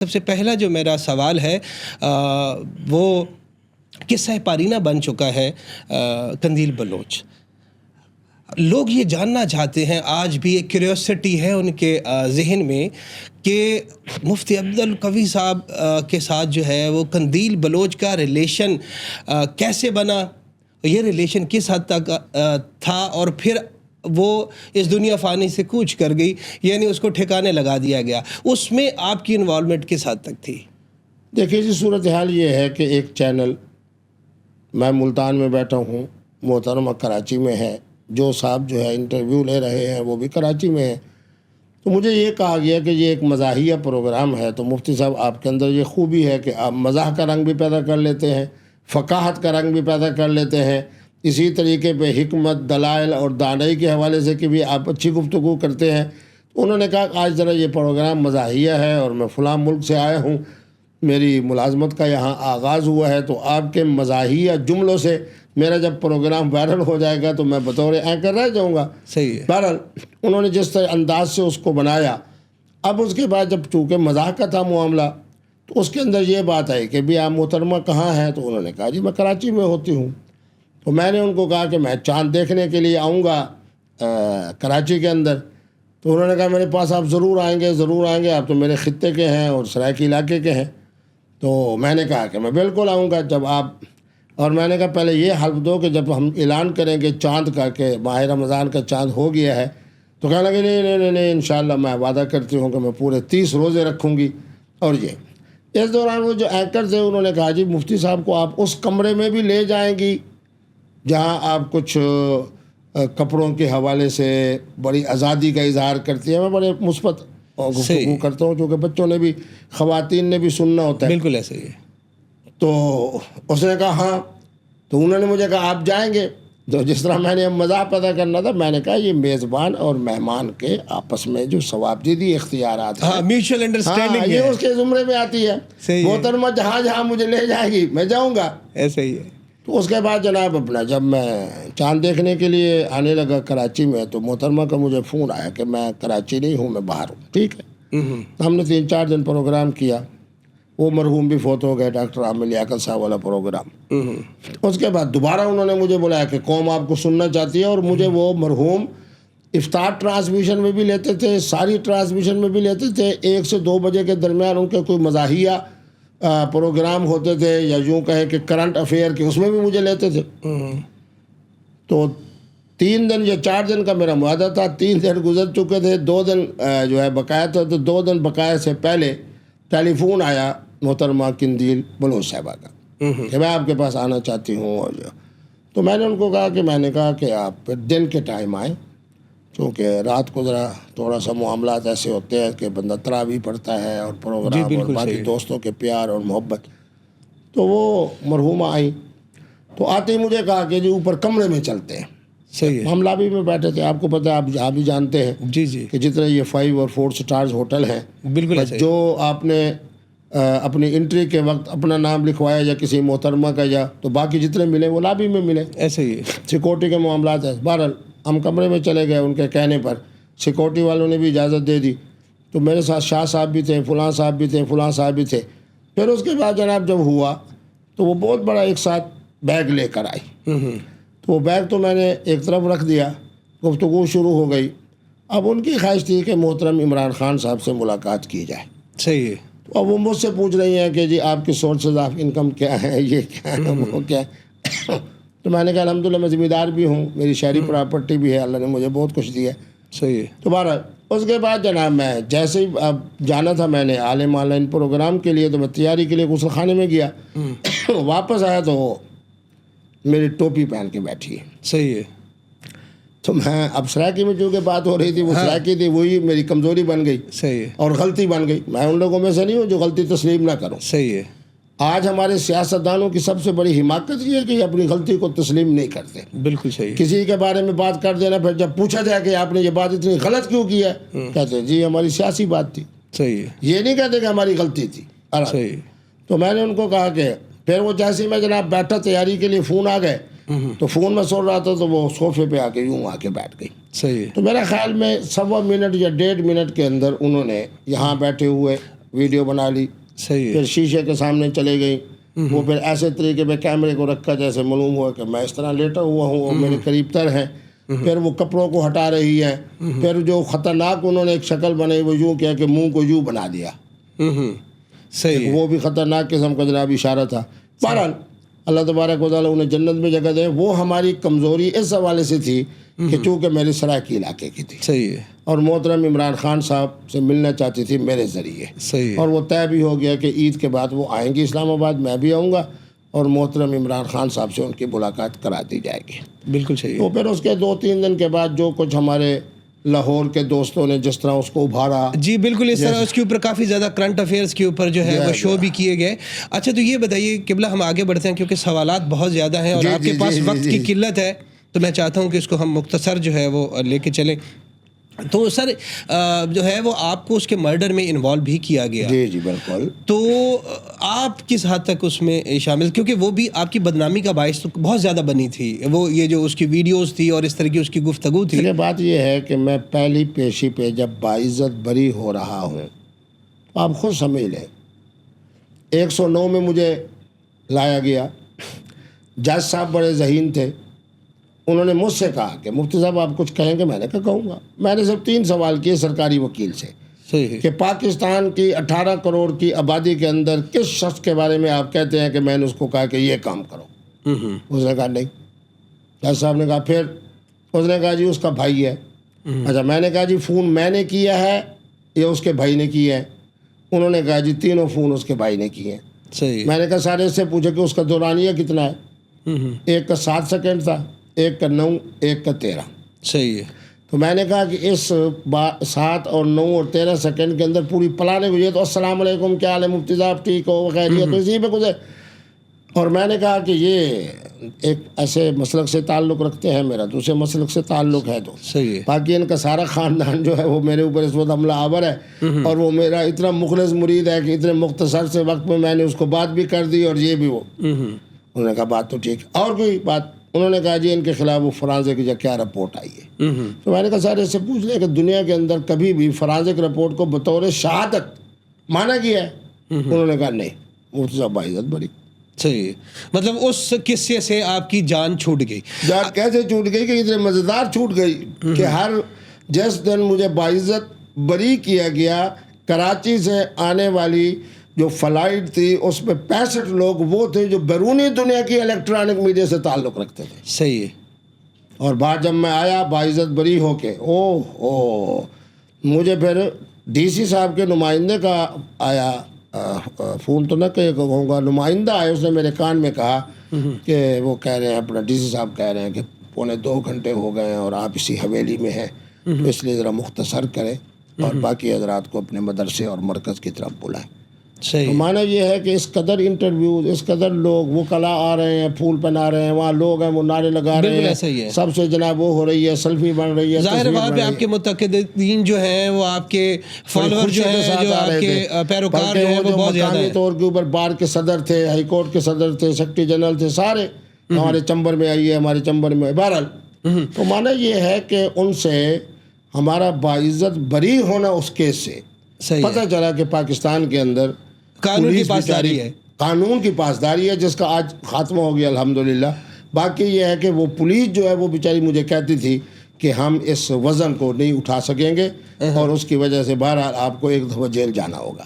سب سے پہلا جو میرا سوال ہے وہ قصہ پارینہ بن چکا ہے قندیل بلوچ. لوگ یہ جاننا چاہتے ہیں، آج بھی ایک کیوریوسٹی ہے ان کے ذہن میں کہ مفتی عبدالقوی صاحب کے ساتھ جو ہے وہ قندیل بلوچ کا ریلیشن کیسے بنا، یہ ریلیشن کس حد تک تھا، اور پھر وہ اس دنیا فانی سے کوچ کر گئی، یعنی اس کو ٹھکانے لگا دیا گیا. اس میں آپ کی انوالومنٹ کس حد تک تھی؟ دیکھیے جی، صورتحال یہ ہے کہ ایک چینل، میں ملتان میں بیٹھا ہوں، محترمہ کراچی میں ہے، جو صاحب جو ہے انٹرویو لے رہے ہیں وہ بھی کراچی میں ہیں. تو مجھے یہ کہا گیا کہ یہ ایک مزاحیہ پروگرام ہے، تو مفتی صاحب آپ کے اندر یہ خوبی ہے کہ آپ مزاح کا رنگ بھی پیدا کر لیتے ہیں، فقاہت کا رنگ بھی پیدا کر لیتے ہیں، اسی طریقے پہ حکمت، دلائل اور دانائی کے حوالے سے کہ بھی آپ اچھی گفتگو کرتے ہیں. تو انہوں نے کہا کہ آج ذرا یہ پروگرام مزاحیہ ہے اور میں فلاں ملک سے آیا ہوں، میری ملازمت کا یہاں آغاز ہوا ہے، تو آپ کے مزاحیہ جملوں سے میرا جب پروگرام وائرل ہو جائے گا تو میں بطور اینکر رہ جاؤں گا. صحیح ہے. بہرحال انہوں نے جس طرح انداز سے اس کو بنایا، اب اس کے بعد جب چونکہ مزاح کا تھا معاملہ، تو اس کے اندر یہ بات آئی کہ بھی آپ محترمہ کہاں ہیں؟ تو انہوں نے کہا جی میں کراچی میں ہوتی ہوں. تو میں نے ان کو کہا کہ میں چاند دیکھنے کے لیے آؤں گا کراچی کے اندر. تو انہوں نے کہا میرے پاس آپ ضرور آئیں گے، ضرور آئیں گے، آپ تو میرے خطے کے ہیں اور سرائیکی علاقے کے ہیں. تو میں نے کہا کہ میں بالکل آؤں گا جب آپ، اور میں نے کہا پہلے یہ حلف دو کہ جب ہم اعلان کریں گے چاند کا کہ ماہ رمضان کا چاند ہو گیا ہے، تو کہنے لگے نہیں انشاءاللہ میں وعدہ کرتی ہوں کہ میں پورے 30 روزے رکھوں گی. اور یہ اس دوران وہ جو اینکر تھے انہوں نے کہا جی مفتی صاحب کو آپ اس کمرے میں بھی لے جائیں گی جہاں آپ کچھ کپڑوں کے حوالے سے بڑی آزادی کا اظہار کرتی ہیں. میں بڑے مثبت گفتگو کرتا ہوں کیونکہ بچوں نے بھی، خواتین نے بھی سننا ہوتا ہے. بالکل ایسے ہی ہے. تو اس نے کہا ہاں. تو انہوں نے مجھے کہا آپ جائیں گے. تو جس طرح میں نے مزاح پیدا کرنا تھا، میں نے کہا یہ میزبان اور مہمان کے آپس میں جو ثوابدیدی اختیارات ہیں، میوچل انڈرسٹینڈنگ، یہ اس کے زمرے میں آتی ہے. محترمہ جہاں جہاں مجھے لے جائے گی میں جاؤں گا. ایسے ہی ہے. تو اس کے بعد جناب اپنا جب میں چاند دیکھنے کے لیے آنے لگا کراچی میں، تو محترمہ کا مجھے فون آیا کہ میں کراچی نہیں ہوں، میں باہر ہوں. ٹھیک ہے. ہم نے 3-4 دن پروگرام کیا. وہ مرحوم بھی فوت ہو گئے، ڈاکٹر عامر لیاقت صاحب والا پروگرام. اس کے بعد دوبارہ انہوں نے مجھے بلایا کہ قوم آپ کو سننا چاہتی ہے، اور مجھے وہ مرحوم افطار ٹرانسمیشن میں بھی لیتے تھے، ساری ٹرانسمیشن میں بھی لیتے تھے. 1 سے 2 بجے کے درمیان ان کے کوئی مزاحیہ پروگرام ہوتے تھے، یا یوں کہیں کہ کرنٹ افیئر کے، اس میں بھی مجھے لیتے تھے. تو 3 دن یا 4 دن کا میرا معاہدہ تھا. 3 دن گزر چکے تھے، 2 دن جو ہے بقایا تھا. تو 2 دن بقایا سے پہلے ٹیلی فون آیا محترمہ قندیل بلوچ صاحبہ کا کہ میں آپ کے پاس آنا چاہتی ہوں. اور تو میں نے ان کو کہا کہ میں نے کہا کہ آپ دن کے ٹائم آئیں، کیونکہ رات کو ذرا تھوڑا سا معاملات ایسے ہوتے ہیں کہ بندہ تراویح پڑھتا ہے اور پروگرام اور باقی دوستوں کے پیار اور محبت. تو وہ مرحومہ آئیں. تو آتے ہی مجھے کہا کہ جی اوپر کمرے میں چلتے ہیں. صحیح ہے. ہم لابی میں بیٹھے تھے. آپ کو پتہ ہے، آپ جہاں بھی جانتے ہیں جی جی کہ جتنے یہ 5 اور 4 سٹارز ہوٹل ہیں، بالکل جو آپ نے اپنی انٹری کے وقت اپنا نام لکھوایا یا کسی محترمہ کا، یا تو باقی جتنے ملے وہ لابی میں ملے. ایسے ہی سیکورٹی کے معاملات ہیں. بہرحال ہم کمرے میں چلے گئے. ان کے کہنے پر سیکورٹی والوں نے بھی اجازت دے دی. تو میرے ساتھ شاہ صاحب بھی تھے، فلاں صاحب بھی تھے، فلاں صاحب بھی تھے. پھر اس کے بعد جناب جب ہوا تو وہ بہت بڑا ایک ساتھ بیگ لے کر آئی. تو وہ بیگ تو میں نے ایک طرف رکھ دیا. گفتگو شروع ہو گئی. اب ان کی خواہش تھی کہ محترم عمران خان صاحب سے ملاقات کی جائے. صحیح ہے. تو اب وہ مجھ سے پوچھ رہی ہیں کہ جی آپ کی سورسز آف انکم کیا ہے، یہ کیا ہے، وہ کیا ہے. تو میں نے کہا الحمدللہ میں ذمہ دار بھی ہوں، میری شہری پراپرٹی بھی ہے، اللہ نے مجھے بہت کچھ دیا ہے. صحیح ہے. تو بہرحال اس کے بعد جناب میں جیسے ہی اب جانا تھا میں نے عالم آن لائن پروگرام کے لیے، تو میں تیاری کے لیے غسل خانے میں گیا. واپس آیا تو وہ میری ٹوپی پہن کے بیٹھی ہے. صحیح ہے. تو میں اب سرائیکی میں چونکہ بات ہو رہی تھی، وہ سرائیکی تھی، وہی میری کمزوری بن گئی. صحیح ہے. اور غلطی بن گئی. میں ان لوگوں میں سے نہیں ہوں جو غلطی تسلیم نہ کروں. صحیح ہے. آج ہمارے سیاستدانوں کی سب سے بڑی حماقت یہ ہے کہ یہ اپنی غلطی کو تسلیم نہیں کرتے. بالکل صحیح. کسی کے بارے میں بات کر دینا، پھر جب پوچھا جائے کہ آپ نے یہ بات اتنی غلط کیوں کی ہے، کہتے ہیں جی ہماری سیاسی بات تھی. صحیح ہے. یہ نہیں کہتے کہ ہماری غلطی تھی. صحیح. تو میں نے ان کو کہا کہ پھر وہ جیسے میں جناب بیٹھا تیاری کے لیے، فون آ گئے. تو فون میں سن رہا تھا تو وہ صوفے پہ آ کے یوں آ کے بیٹھ گئی. صحیح. تو میرا خیال میں 1.25 منٹ یا 1.5 منٹ کے اندر انہوں نے یہاں بیٹھے ہوئے ویڈیو بنا لی, صحیح ہے. پھر شیشے کے سامنے چلے گئی, وہ پھر ایسے طریقے پہ کیمرے کو رکھا جیسے معلوم ہوا کہ میں اس طرح لیٹا ہوا ہوں اور میرے قریب تر ہیں. پھر وہ کپڑوں کو ہٹا رہی ہے. پھر جو خطرناک انہوں نے ایک شکل بنائی وہ یوں کیا کہ منہ کو یوں بنا دیا, صحیح. وہ بھی خطرناک قسم کا جناب اشارہ تھا. بہرحال اللہ تبارک و تعالیٰ انہیں جنت میں جگہ دے. وہ ہماری کمزوری اس حوالے سے تھی کہ چونکہ میری سرائکی علاقے کی تھی, صحیح ہے. اور محترم عمران خان صاحب سے ملنا چاہتی تھی میرے ذریعے, صحیح. اور وہ طے بھی ہو گیا کہ عید کے بعد وہ آئیں گی اسلام آباد, میں بھی آؤں گا, اور محترم عمران خان صاحب سے ان کی ملاقات کرا دی جائے گی. بالکل صحیح. تو پھر اس کے 2-3 دن کے بعد جو کچھ ہمارے لاہور کے دوستوں نے جس طرح اس کو ابھارا, جی بالکل, اس طرح اس کے اوپر کافی زیادہ کرنٹ افیئرس کے اوپر جو ہے وہ شو بھی کیے گئے. اچھا تو یہ بتائیے قبلہ, ہم آگے بڑھتے ہیں کیونکہ سوالات بہت زیادہ ہیں اور آپ کے پاس وقت کی قلت ہے, تو میں چاہتا ہوں کہ اس کو ہم مختصر جو ہے وہ لے کے چلیں. تو سر جو ہے وہ آپ کو اس کے مرڈر میں انوالو بھی کیا گیا. جی جی بالکل. تو آپ کس حد تک اس میں شامل, کیونکہ وہ بھی آپ کی بدنامی کا باعث تو بہت زیادہ بنی تھی, وہ یہ جو اس کی ویڈیوز تھی اور اس طرح کی اس کی گفتگو تھی. یہ بات یہ ہے کہ میں پہلی پیشی پہ جب باعزت بری ہو رہا ہوں, آپ خود سمجھ لیں 109 میں مجھے لایا گیا. جج صاحب بڑے ذہین تھے, انہوں نے مجھ سے کہا کہ مفتی صاحب آپ کچھ کہیں گے. میں نے کہا کہوں گا. میں نے صرف 3 سوال کیے سرکاری وکیل سے صحیح کہ پاکستان کی 18 کروڑ کی آبادی کے اندر کس شخص کے بارے میں آپ کہتے ہیں کہ میں نے اس کو کہا کہ یہ کام کرو. اس نے کہا نہیں. جج صاحب نے کہا پھر, اس نے کہا جی اس کا بھائی ہے. اچھا, میں نے کہا جی فون میں نے کیا ہے یا اس کے بھائی نے کیا ہے؟ انہوں نے کہا جی تینوں فون اس کے بھائی نے کیے ہیں. صحیح. میں نے کہا سارے اس سے پوچھا کہ اس کا دورانیہ کتنا ہے؟ ایک کا 7 سیکنڈ تھا, ایک کا 9, ایک کا 13. صحیح ہے. تو میں نے کہا کہ اس 7 اور 9 اور 13 سیکنڈ کے اندر پوری پلانے کو یہ تو السلام علیکم کیا حال ہے مفتی صاحب ٹھیک ہو خیریت, تو اسی پہ گزرے. اور میں نے کہا کہ یہ ایک ایسے مسلک سے تعلق رکھتے ہیں, میرا دوسرے مسلک سے تعلق ہے, تو صحیح ہے. باقی ان کا سارا خاندان جو ہے وہ میرے اوپر اس وقت حملہ آور ہے, اور وہ میرا اتنا مخلص مرید ہے کہ اتنے مختصر سے وقت میں نے اس کو بات بھی کر دی اور یہ بھی وہ. انہوں نے کہا بات تو ٹھیک, اور کوئی بات؟ انہوں نے کہا جی ان کے خلاف وہ فرانزک کی کیا رپورٹ آئی ہے. تو میں نے کہا سارے سے پوچھ لیا کہ دنیا کے اندر کبھی بھی فرانزک رپورٹ کو بطور شہادت مانا گیا ہے؟ انہوں نے کہا نہیں. مفتی صاحب باعزت بڑی. صحیح. مطلب اس قصے سے آپ کی جان چھوٹ گئی. جان کیسے چھوٹ گئی کہ اتنے مزیدار چھوٹ گئی کہ ہر جس دن مجھے باعزت بری کیا گیا, کراچی سے آنے والی جو فلائٹ تھی اس میں 65 لوگ وہ تھے جو بیرونی دنیا کی الیکٹرانک میڈیا سے تعلق رکھتے تھے. صحیح ہے. اور بعد جب میں آیا باعزت بری ہو کے, مجھے پھر ڈی سی صاحب کے نمائندے کا آیا فون, تو نہ کہوں گا, نمائندہ آئے, اس نے میرے کان میں کہا کہ وہ کہہ رہے ہیں, اپنا ڈی سی صاحب کہہ رہے ہیں کہ 2.25 گھنٹے ہو گئے ہیں اور آپ اسی حویلی میں ہیں, تو اس لیے ذرا مختصر کریں اور باقی حضرات کو اپنے مدرسے اور مرکز کی طرف بلائیں. تو معنی یہ ہے کہ اس قدر انٹرویوز, اس قدر لوگ وکلا آ رہے ہیں, پھول پہنا رہے ہیں, وہاں لوگ ہیں وہ نعرے لگا رہے ہیں, سب سے جناب وہ ہو رہی ہے, سیلفی بن رہی ہے. ظاہر وہاں پہ آپ کے متقدین جو ہیں وہ آپ کے فالوور جو ہیں, جو آپ کے پیروکار جو ہیں وہ بہت زیادہ ہیں. طور کے اوپر بار کے صدر تھے, ہائی کورٹ کے صدر تھے, سیکرٹری جنرل تھے, سارے ہمارے چمبر میں آئیے, ہمارے چمبر میں. بہرحال تو معنی یہ ہے کہ ان سے ہمارا باعزت بری ہونا اس کیس سے پتہ چلا کہ پاکستان کے اندر قانون کی پاسداری ہے, قانون کی پاسداری ہے, جس کا آج خاتمہ ہو گیا الحمدللہ. باقی یہ ہے کہ وہ پولیس جو ہے وہ بیچاری مجھے کہتی تھی کہ ہم اس وزن کو نہیں اٹھا سکیں گے, اور اس کی وجہ سے بہرحال آپ کو ایک دفعہ جیل جانا ہوگا.